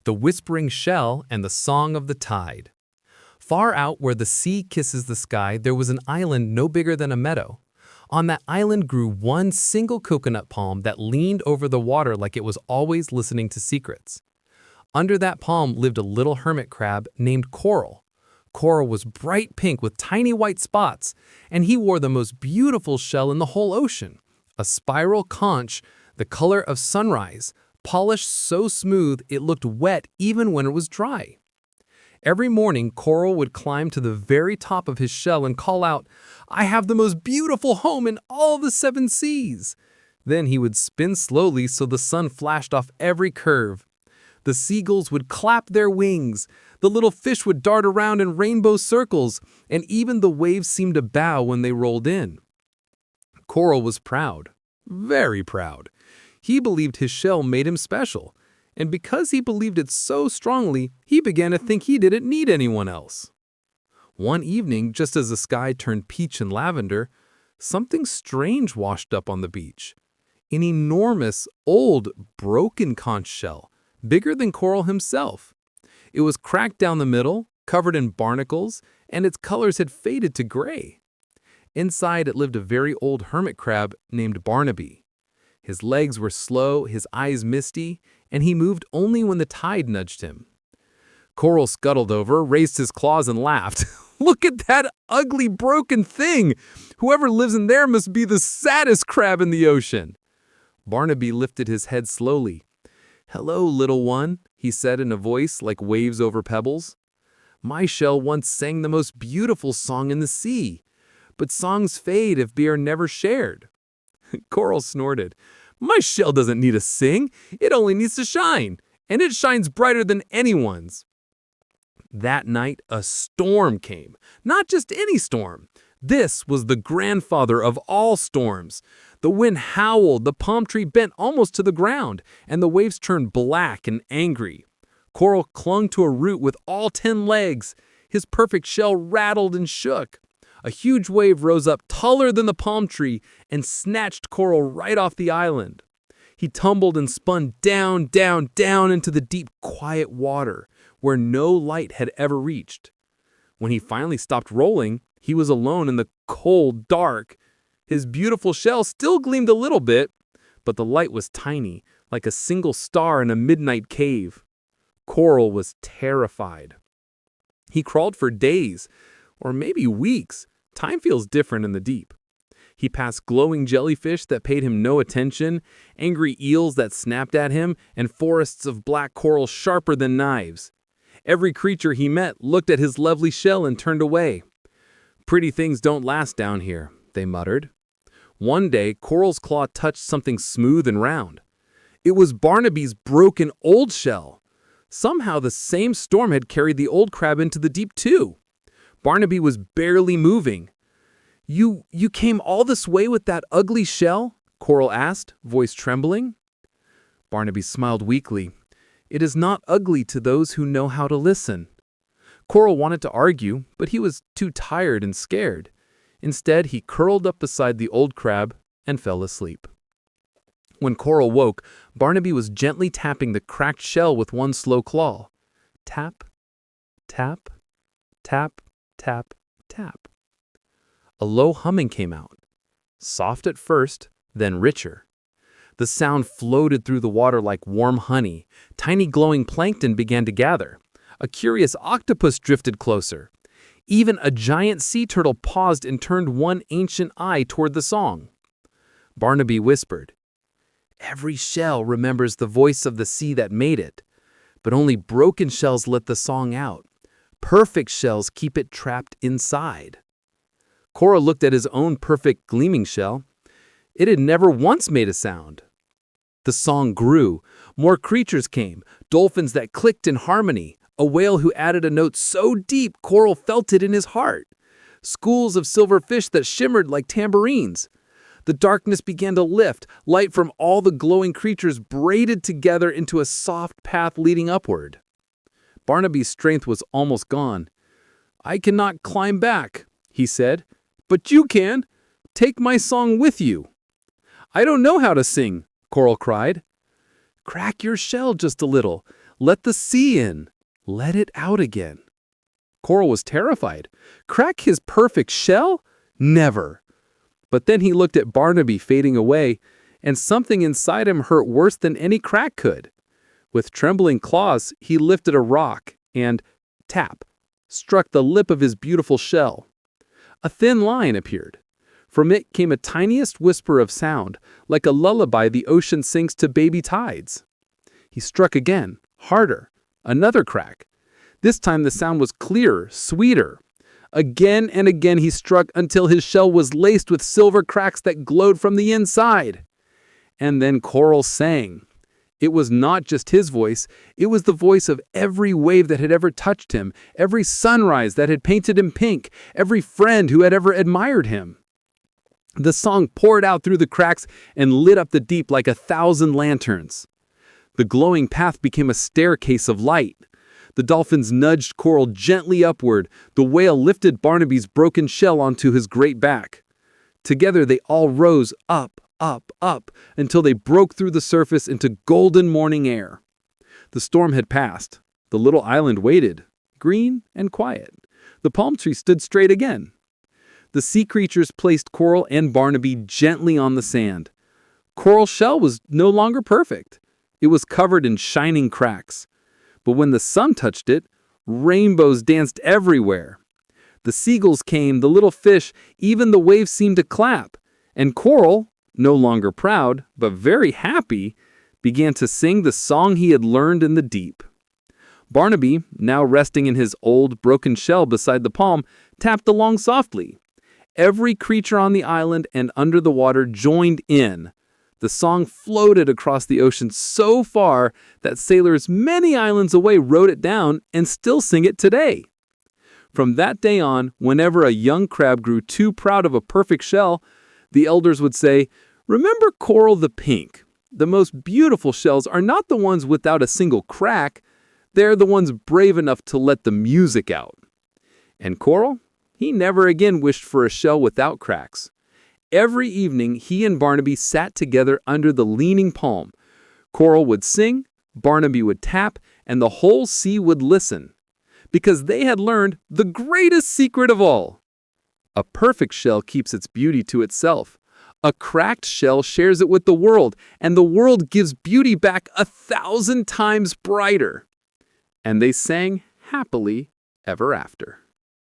The Whispering Shell and the Song of the Tide. Far out where the sea kisses the sky, there was an island no bigger than a meadow. On that island grew one single coconut palm that leaned over the water like it was always listening to secrets. Under that palm lived a little hermit crab named Coral. Coral was bright pink with tiny white spots, and he wore the most beautiful shell in the whole ocean, a spiral conch the color of sunrise, polished so smooth it looked wet even when it was dry. Every morning, Coral would climb to the very top of his shell and call out, "I have the most beautiful home in all the 7 seas." Then he would spin slowly so the sun flashed off every curve. The seagulls would clap their wings, the little fish would dart around in rainbow circles, and even the waves seemed to bow when they rolled in. Coral was proud, very proud. He believed his shell made him special, and because he believed it so strongly, he began to think he didn't need anyone else. One evening, just as the sky turned peach and lavender, something strange washed up on the beach. An enormous, old, broken conch shell, bigger than Coral himself. It was cracked down the middle, covered in barnacles, and its colors had faded to gray. Inside it lived a very old hermit crab named Barnaby. His legs were slow, his eyes misty, and he moved only when the tide nudged him. Coral scuttled over, raised his claws, and laughed. "Look at that ugly, broken thing! Whoever lives in there must be the saddest crab in the ocean." Barnaby lifted his head slowly. "Hello, little one," he said in a voice like waves over pebbles. "My shell once sang the most beautiful song in the sea, but songs fade if they are never shared." Coral snorted. "My shell doesn't need to sing, it only needs to shine, and it shines brighter than anyone's." That night, a storm came. Not just any storm. This was the grandfather of all storms. The wind howled, the palm tree bent almost to the ground, and the waves turned black and angry. Coral clung to a root with all 10 legs. His perfect shell rattled and shook. A huge wave rose up taller than the palm tree and snatched Coral right off the island. He tumbled and spun down, down, down into the deep, quiet water where no light had ever reached. When he finally stopped rolling, he was alone in the cold dark. His beautiful shell still gleamed a little bit, but the light was tiny, like a single star in a midnight cave. Coral was terrified. He crawled for days, or maybe weeks. Time feels different in the deep. He passed glowing jellyfish that paid him no attention, angry eels that snapped at him, and forests of black coral sharper than knives. Every creature he met looked at his lovely shell and turned away. "Pretty things don't last down here," they muttered. One day, Coral's claw touched something smooth and round. It was Barnaby's broken old shell. Somehow the same storm had carried the old crab into the deep too. Barnaby was barely moving. You came all this way with that ugly shell?" Coral asked, voice trembling. Barnaby smiled weakly. "It is not ugly to those who know how to listen." Coral wanted to argue, but he was too tired and scared. Instead, he curled up beside the old crab and fell asleep. When Coral woke, Barnaby was gently tapping the cracked shell with one slow claw. Tap, tap, tap, tap, tap. A low humming came out, soft at first, then richer. The sound floated through the water like warm honey. Tiny glowing plankton began to gather. A curious octopus drifted closer. Even a giant sea turtle paused and turned one ancient eye toward the song. Barnaby whispered, "Every shell remembers the voice of the sea that made it, but only broken shells let the song out. Perfect shells keep it trapped inside." Coral looked at his own perfect gleaming shell. It had never once made a sound. The song grew. More creatures came, dolphins that clicked in harmony, a whale who added a note so deep Coral felt it in his heart, schools of silver fish that shimmered like tambourines. The darkness began to lift, light from all the glowing creatures braided together into a soft path leading upward. Barnaby's strength was almost gone. "I cannot climb back," he said, "but you can. Take my song with you." "I don't know how to sing," Coral cried. "Crack your shell just a little. Let the sea in. Let it out again. Coral was terrified. Crack his perfect shell? Never. But then he looked at Barnaby fading away, and something inside him hurt worse than any crack could. With trembling claws, he lifted a rock and, tap, struck the lip of his beautiful shell. A thin line appeared. From it came a tiniest whisper of sound, like a lullaby the ocean sings to baby tides. He struck again, harder. Another crack. This time the sound was clearer, sweeter. Again and again he struck until his shell was laced with silver cracks that glowed from the inside. And then Coral sang. It was not just his voice, it was the voice of every wave that had ever touched him, every sunrise that had painted him pink, every friend who had ever admired him. The song poured out through the cracks and lit up the deep like 1,000 lanterns. The glowing path became a staircase of light. The dolphins nudged Coral gently upward. The whale lifted Barnaby's broken shell onto his great back. Together they all rose up, up, up, until they broke through the surface into golden morning air. The storm had passed. The little island waited, green and quiet. The palm tree stood straight again. The sea creatures placed Coral and Barnaby gently on the sand. Coral's shell was no longer perfect. It was covered in shining cracks. But when the sun touched it, rainbows danced everywhere. The seagulls came, the little fish, even the waves seemed to clap. And Coral, no longer proud, but very happy, began to sing the song he had learned in the deep. Barnaby, now resting in his old, broken shell beside the palm, tapped along softly. Every creature on the island and under the water joined in. The song floated across the ocean so far that sailors many islands away wrote it down and still sing it today. From that day on, whenever a young crab grew too proud of a perfect shell, the elders would say, "Remember Coral the pink. The most beautiful shells are not the ones without a single crack. They're the ones brave enough to let the music out." And Coral? He never again wished for a shell without cracks. Every evening, he and Barnaby sat together under the leaning palm. Coral would sing, Barnaby would tap, and the whole sea would listen. Because they had learned the greatest secret of all. A perfect shell keeps its beauty to itself. A cracked shell shares it with the world, and the world gives beauty back 1,000 times brighter. And they sang happily ever after.